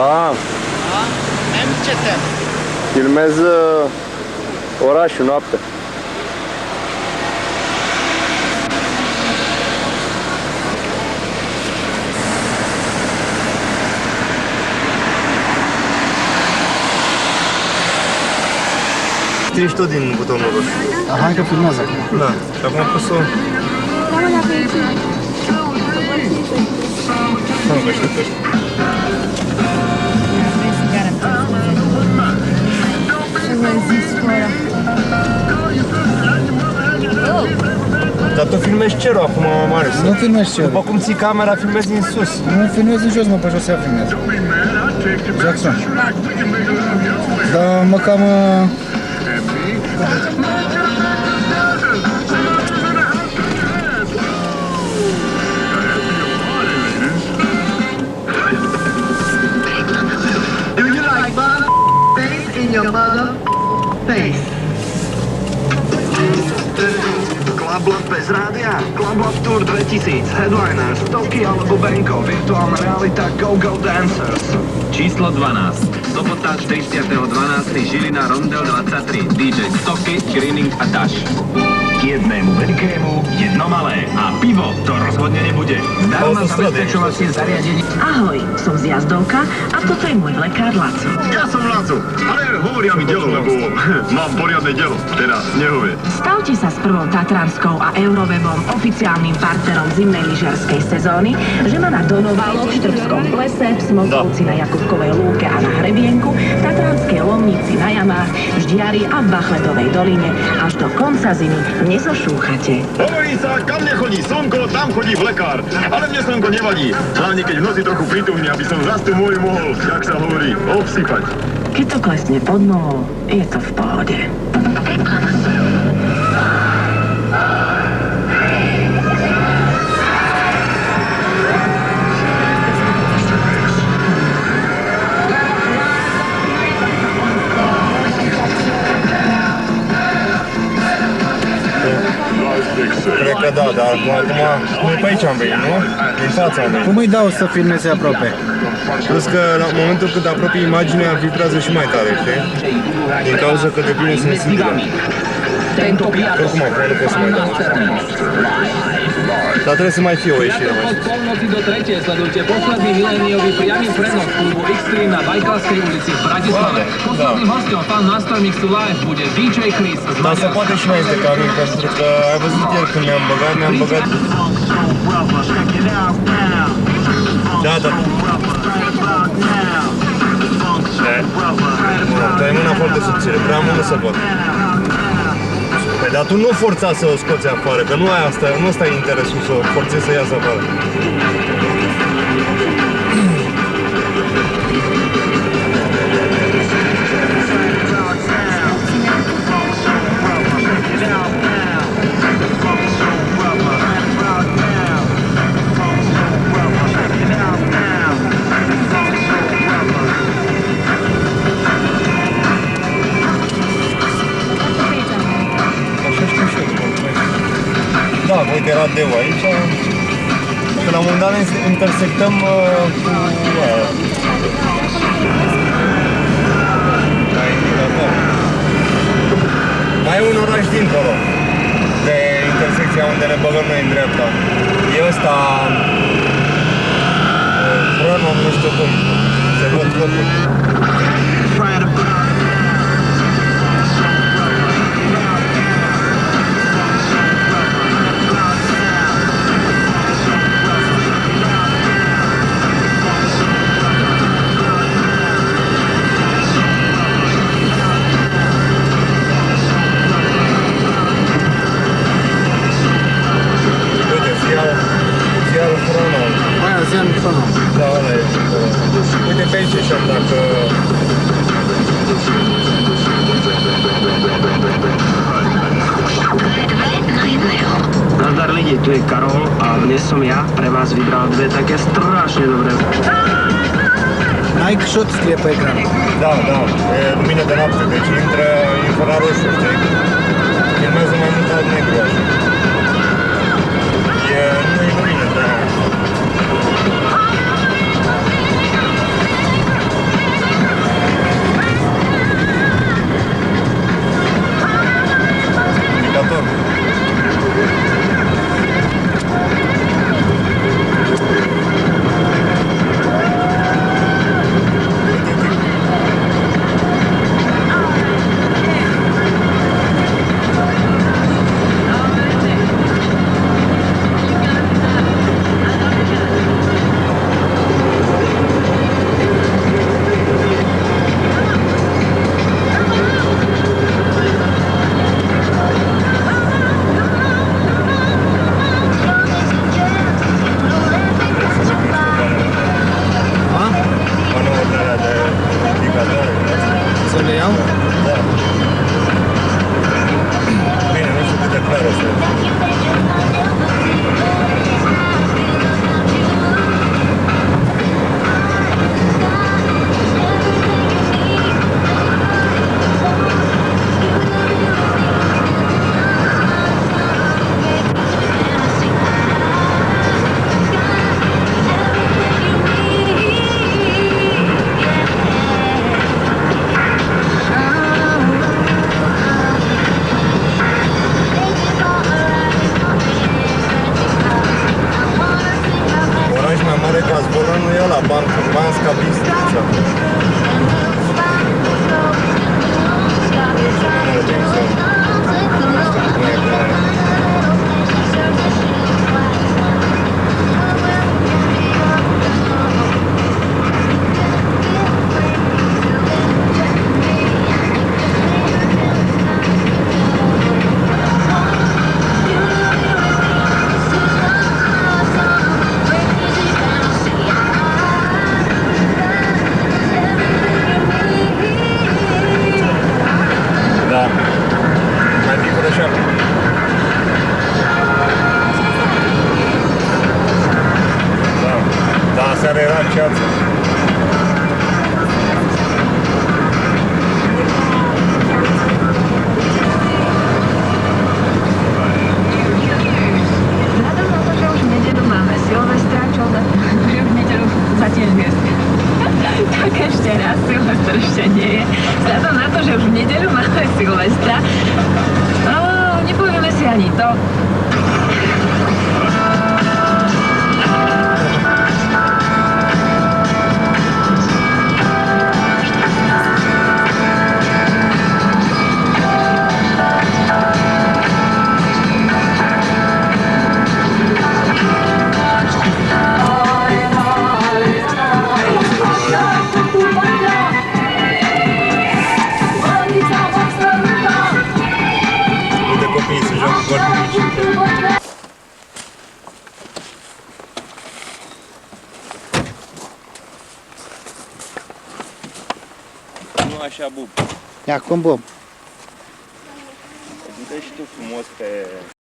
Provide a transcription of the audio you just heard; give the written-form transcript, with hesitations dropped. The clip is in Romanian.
Da. Ce tem? Filmez orașul noapte. Treci tot din butonul roșu. Hai că filmează acum. Da, și acum am pus-o... Nu, că știu, că știu. Dar tu filmezi cerul acum, Marius. Nu filmezi cerul. După cum ții camera, filmezi din sus. Nu filmezi din jos, mă, pe jos ea filmează. Jackson. Dar mă cam... Do you like mother face in your mother face? Club Love bez rádia, Club Love Tour 2000, Headliners, Tokyo alebo Bangkok, virtuálna realita Go-Go Dancers. Číslo 12. Sobota 30.12. Žilina Rondel 23. DJ Stoky, Greening a Dash. Jednému veľkému, jedno malé a pivo to rozhodne nebude. Zdarma zabezpečovacie zariadenie. Ahoj, som z Jazdovka a toto je môj lekár Laco. Ja som Laco, ale hovoria mi delo, lebo mám poriadne delo, teda snehové. Stavte sa s prvou Tatranskou a Eurovebom, oficiálnym partnerom zimnej lyžiarskej sezóny, že má na Donovalo, v Štrbskom plese, v Smokovci na Jakubkovej lúke a na Hrebienku, v Tatranskej Lomnici na Jamách, v Ždiari a v Bachletovej doline až do konca zimy nezošúchate. Hovorí sa, kam nechodí slnko, tam chodí vlekár. Ale mne slnko nevadí. Hlavne keď v noci trochu prituhne, aby som rastu môj mohol, jak sa hovorí, obsypať. Keď to klesne pod nulou, je to v pohode. Cred că da, dar acum noi pe aici am venit, nu? Din fața am venit. Cum îi dau să filmeze aproape? Plus că la momentul când apropii imaginea vibrează și mai tare, știi? Din cauza că devine sensibilă. Oricum acum nu poți să mai dau. Dar trebuie să mai fie o ieșire mai sus. Polnoci do 3. Sledujte posledný miléniový priamy prenos klubu Extreme na Bajkalskej ulici v Bratislave. Posledným hostom Fan Nastor Mixu Live bude DJ Chris z Dar se poate și mai este camin, pentru că ai văzut ieri când ne-am băgat. Da, da. Tu ai mâna foarte subțire, prea mult nu se poate. Păi, dar tu nu forța să o scoți afară, că nu ai asta, nu ăsta e interesul, să o forțezi să iasă afară. Da, uite, era Deu aici și la un moment dat ne intersectăm cu aia. La indicator. Mai e un oraș dincolo de intersecția unde ne băgăm noi în dreapta. E ăsta Cronom, nu știu cum, se văd locuri. Da, ăla e. Uite pe aici și-am dacă... Nazdar lidi, tu je Karol a dnes som ja pre vás vybral dve také strašne dobré. Nike Shot scrie pe ecran. Da, da, e lumină de noapte, deci intră infraroșu, știi? Filmează mai mult alt negru așa. Nu e lumină, da. ešte raz, Silvester ešte nie je. Vzhľadom na to, že už v nedeľu máme Silvestra, nepovieme si ani to. De copiii se joacă foarte mici. Nu așa, Bub. Ia cum bum. Dă și tu frumos pe